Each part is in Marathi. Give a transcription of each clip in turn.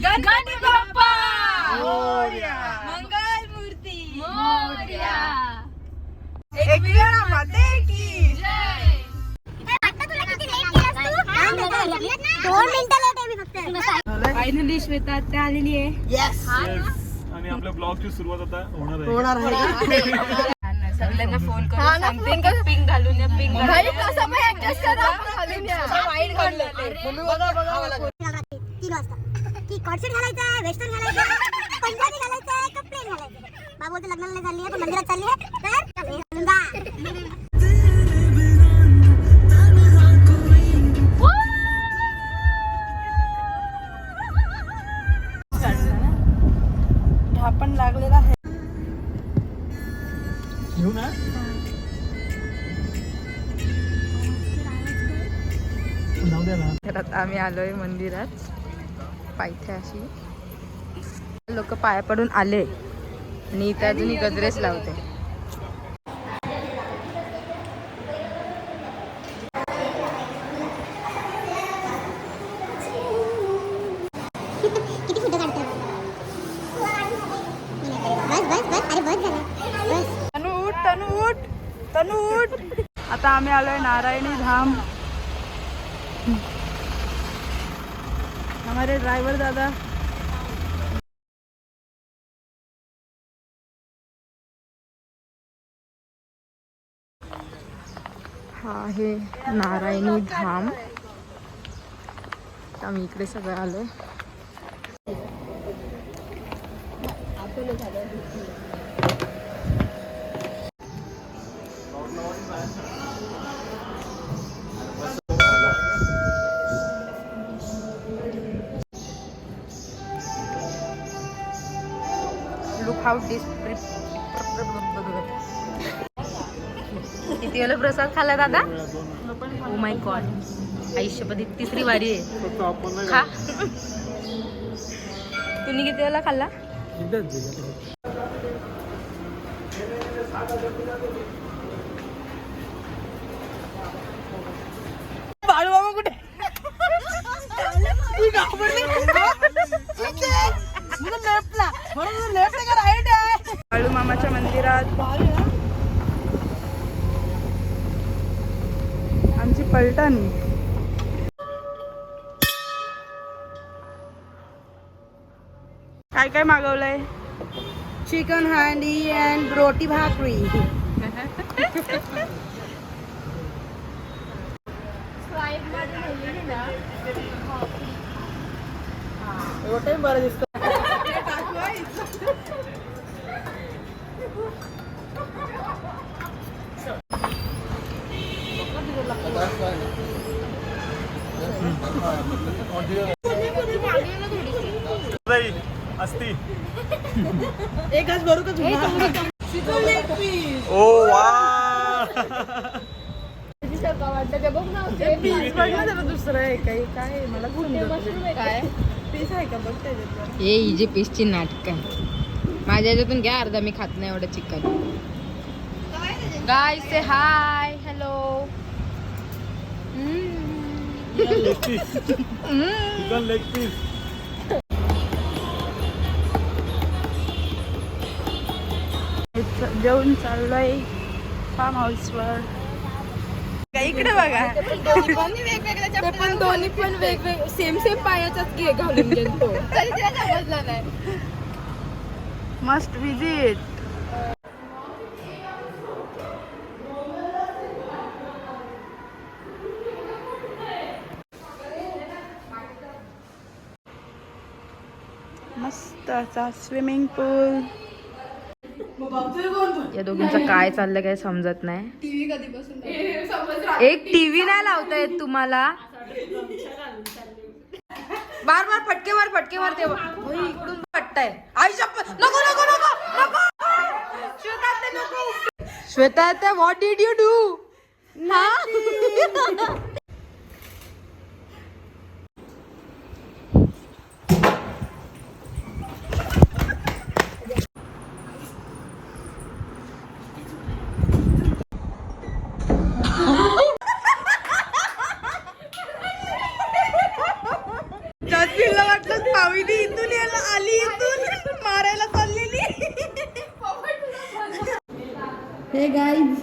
गणपती बाप्पा मोरया. मंगल मूर्ती मोरया. एकविरा माते की जय. फायनली श्वेता त्या आलेली आहे. येस. आणि आपल्या ब्लॉगची सुरुवात आता होणार आहे. सगळ्यांना फोन करून सांगते का पिंक घालून या पिंक वाईट घालून. 3 वाजता की कॉर्डसेट घालायचा आहे, वेस्टर्न घालायचं आहे, पंजाबी घालायचं आहे, का प्लेन घालायचं आहे. बाबा बोलते लग्नाला नाही चालली आहे पण मंदिरात चालली आहे तर घालून जा. ढापण लागलेला आहे. घेऊ ना. नाव द्या ना. तर आता आम्ही आलोय मंदिरात पायथ्याशी. लोक पाया पडून आले आणि इथे अजूनही गजरेच लावते. किती फोटो काढतात. बस बस बस अरे बस झाला बस. तनू उठ तनू उठ तनू उठ. आता आम्ही आलोय नारायणी धाम. हमारे ड्रायव्हर दादा हा आहे नारायणी धाम. आम्ही इकडे सगळं आलोय. Look how this किती वेळा प्रसाद खाल्ला दादा? Oh my God. आयुष्यपदी 3री वारी आहे. खा. तुम्ही किती वेळा खाल्ला? बाळूमामा कुठे? बाळूमामाच्या मंदिरात आमची पलटण. काय काय मागवलंय? चिकन हांडी अँड रोटी भाकरी. रोटी बरं दिसतं. असती. एक घास भरू का तुला? ओ वा. दुसरं आहे काही काय मला काय पीस आहे का बघ त्याच्यात. हे ही जी पीसची नाटक आहे. माझ्या ह्याच्यातून घ्या अर्धा. मी खात नाही एवढं chicken. Guys say hi hello. Leg piece. Chicken leg piece. जेवण चाललोय फार्म हाऊसवर. इकडे बघा. पण दोन्ही पण वेगवेगळे सेम पायाचाच घालून गेलो. Must visit. मस्त असा स्विमिंग पूल. या दोघींचं काय चाललं काय समजत नाही. एक टीव्ही नाही लावता येत तुम्हाला. बार बार फटके मार ते इकडून फटताय. आई शपथ. नको नको नको नको. Shweta what did you do? हा वाटलं पाविली इथून. हे गाईज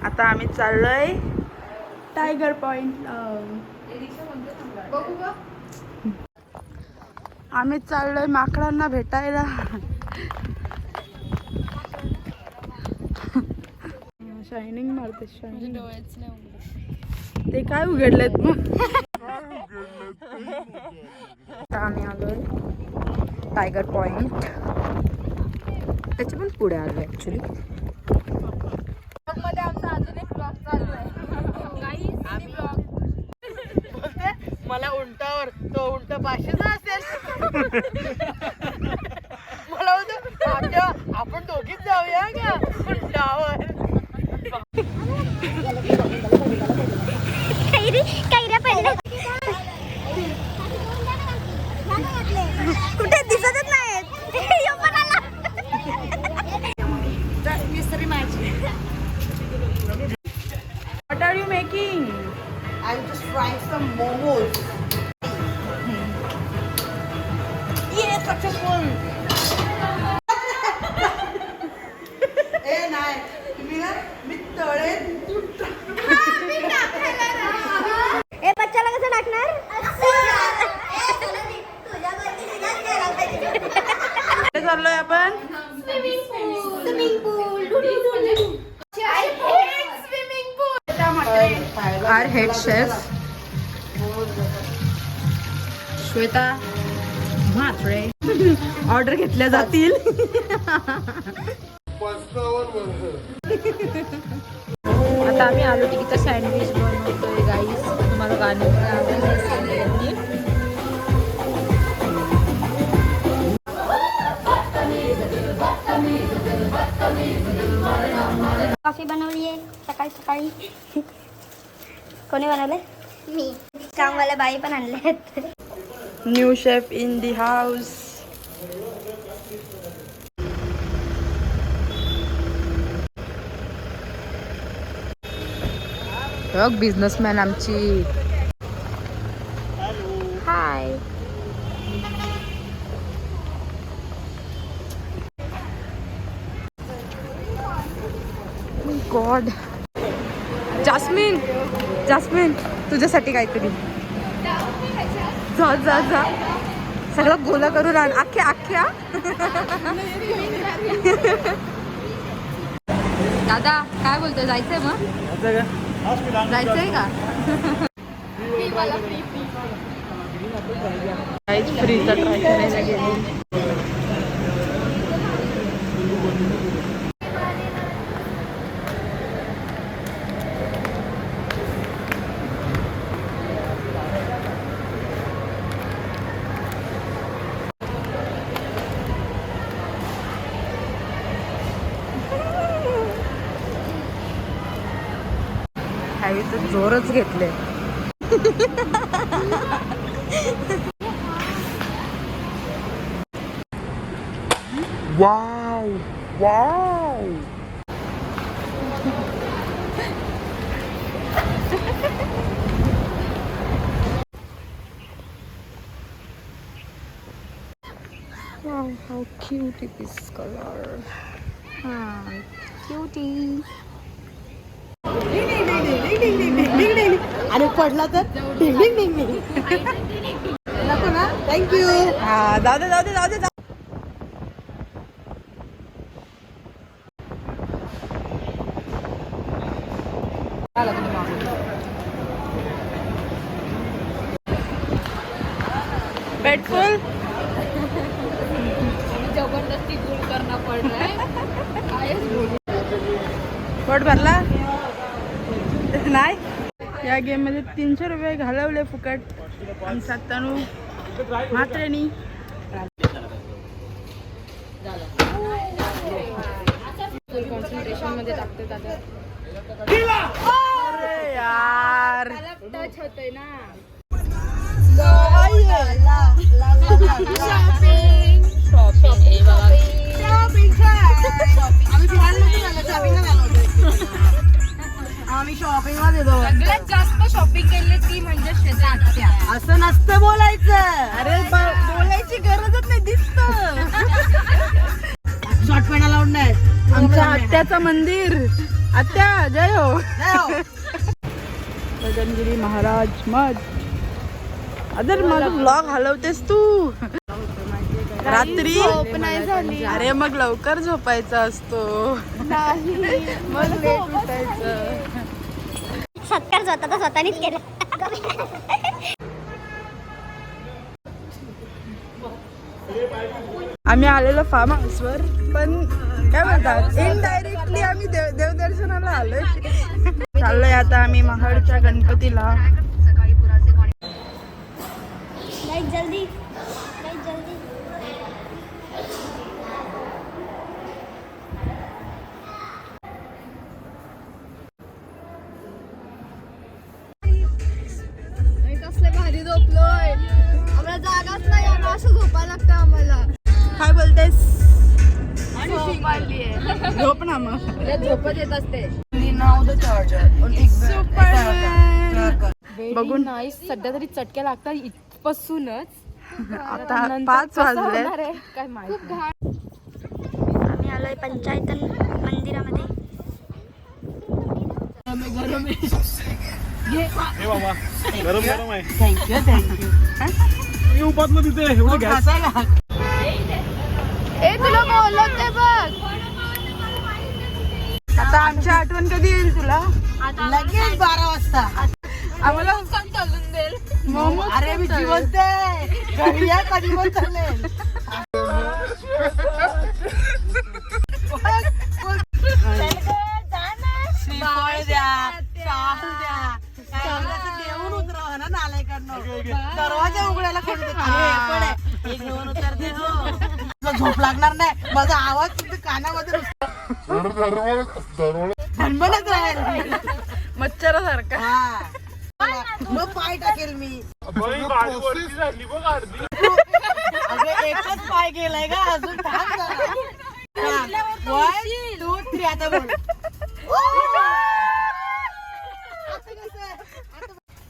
आता आम्ही चाललोय टायगर पॉइंट. आम्ही चाललोय माकडांना भेटायला. शायनिंग मारते शायनिंग. ते काय उघडलेत मग. आम्ही आलोय टायगर पॉइंट. त्याच्या पण पुढे आलोय ऍक्च्युली. मध्ये आमचा अजून एक ब्लॉग चालू आहे. मला उंटावर तो उंट पाचशेचा असेल. मला होतं आपण दोघीच जाऊया का उंटावर. कुठे दिसतच नाहीत. What are you making? I'm just frying some momos. Yeah, successful. नाही तुम्ही ना मी तळेन. ए बच्चाला कसं टाकणार. कुठे चाललोय आपण. Swimming pool. Our head chef Shweta Mhatre order घेतल्या जातील. आता आम्ही आलू टिकीचा सँडविच बनवतोय गाईस. तुम्हाला गाणे कॉफी बनवली आहे सकाळी सकाळी. कोणी बनवले. मी. कामवाल्या बाई पण आणले. New chef in the house. Businessman आमची. हाय गॉड. जास्मिन जास्मिन तुझ्यासाठी काहीतरी. जा जा जा सगळं गोला करून आण. अख्ख्या दादा काय बोलतोय. जायचंय मग. जायचंय का. फ्रीचा ट्राय करायला गेले. तर जोरच घेतले. Wow wow. Wow, how cute is this color. Cutie. आणि पडला तर डिंग डिंग डिंग डिंग. नको ना. थँक्यू. हा जाऊ दे जाऊ दे जाऊ दे. पेट फुल. जबरदस्ती गोल करना पड़ रहा है. पोट भरला नाही. या गेम मध्ये 300 रुपये घालवले फुकट. आमचा तनू म्हात्रेनी. फुल कॉन्सन्ट्रेशन मध्ये टाकते दादा. अरे यार टच होतोय ना. आम्ही शॉपिंग मध्ये जाऊ. सगळ्यात जास्त शॉपिंग केली ती म्हणजे श्वेता आत्या. असं नसतं बोलायचं. अरे बोलायची गरजच नाही. दिसतं. आत्याचं मंदिर. आत्या जय हो. गगनगिरी महाराज मठ. अदर माझा ब्लॉग हलवतेस तू रात्री. नाही झाली. अरे मग लवकर झोपायचा असतो. मग लेट उठायचं. सत्कार स्वतःचा स्वतःनीच केलं. आम्ही आलेलो फार्म हाऊसवर, पण काय म्हणतात इनडायरेक्टली आम्ही देवदर्शनाला आलोय. चाललोय आता आम्ही महाडच्या गणपतीला. लाईट जल्दी. कसले भारी झोपलोय. आम्हाला जागाच नाही आणि असं झोपायला लागतं आम्हाला. काय बोलतेस? झोप आलीये. झोप ना मग. झोपत येत असते. बघून नाही सध्या तरी चटक्या लागतात इथपासूनच. आता 5 वाजले. काय माहिती. आम्ही आलोय पंचायत मंदिरामध्ये. हे बाबा गरम गरम आहे. थँक्यू. मी उपासलं तिथे एवढं गॅस. ए तुला बोलत ते बघ. आता आमची आठवण कधी येईल तुला? लगेच 12 वाजता. आम्हाला चालून देईल. मोमोज. अरे मी जिवंत आहे. घरी या कधी पण चालेल. श्रीफळ द्या, चाल द्या. देऊन उतरवा ना नालायकांना. दरवाजा उघडायला कोणी देत नाही. हे घेऊन उतरते हो. तुला झोप लागणार नाही. माझा आवाज तुमच्या कानामध्ये भणभणत राहील. मच्छरासारखा. हा. मग पाय टाकेल मी. वरती झाली बघ अर्धी. अगं एकच पाय गेलाय का अजून थांब जरा. 1, 2, 3 आता बोल.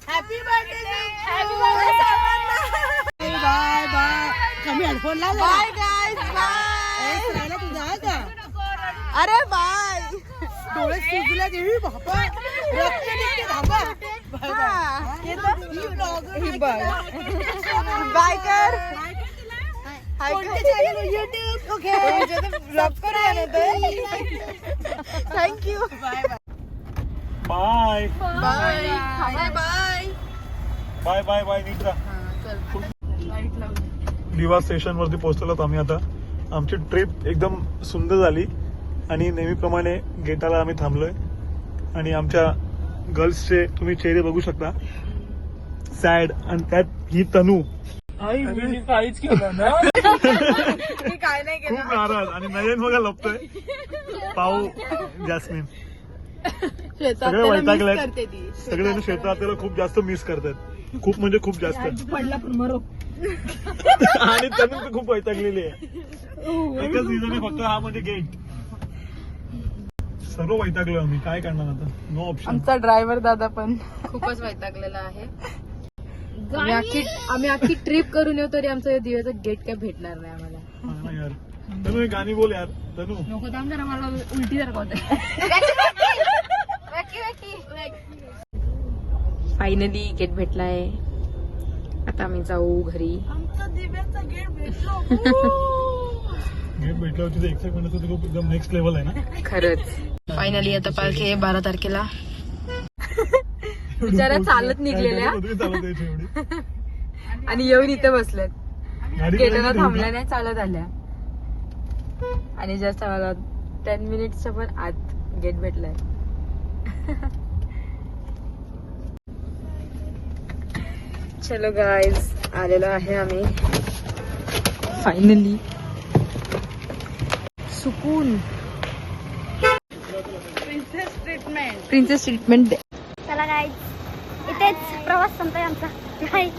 Happy birthday. Bye bye. कमी हेडफोन लाव. Bye guys. बाय. राहिला तुझा आहे का? अरे बाय. डोळे सुजल्या देवी बाबा. रक्त निघते बाबा. Bye bye. बाय कर. YouTube. Okay. Thank you. Bye bye. Bye bye bye. Bye bye bye. नीट राहा. दिवा स्टेशन वरती पोहोचलो आम्ही आता. आमची ट्रिप एकदम सुंदर झाली आणि नेहमीप्रमाणे गेटाला आम्ही थांबलोय आणि आमच्या गर्ल्सचे तुम्ही चेहरे बघू शकता. सॅड. आणि त्यात ही तनू काहीच केलं ना. मी काय नाही केलं. खूप नाराज. आणि नयन बघा लपतोय. पाऊ जॅस्मिन सगळे वैतागले. सगळे शेतात खूप जास्त मिस करतात. खूप म्हणजे खूप जास्त. आणि तनू तर खूप वैतागलेली आहे. एकच रिझन आहे फक्त, हा म्हणजे गेट. सर्व वैतागलो आम्ही. काय करणार आता. No option. आमचा ड्रायव्हर दादा पण खूपच वैतागलेला आहे. आम्ही अख्खी ट्रिप करून येऊ तरी आमचं दिव्याचं गेट काय भेटणार नाही आम्हाला. यार तनू एक गाणी बोल यार. तनू नको थांब जरा, मला उलटी जर होते. फायनली गेट भेटलाय. आता आम्ही जाऊ घरी. गेट भेटल्यावर तिथे एक्साइटमेंट असतं. खूप एकदम नेक्स्ट लेवल आहे ना. खरंच. फायनली आता पालखी आहे 12 तारखेला. बिचाऱ्या चालत निघलेल्या चालत यायची एवढी. आणि येऊन इथे बसल्यात. गाडी गेटाला थांबल्या नाही, चालत आल्या. आणि जस्ट आम्हाला 10 मिनिट्सच्या पण आत गेट भेटलाय. चलो गाईज, आलेलो आहे आम्ही फायनली. सुकून. Princess treatment. चला गाईज, इथेच प्रवास संपतोय आमचा. बाय.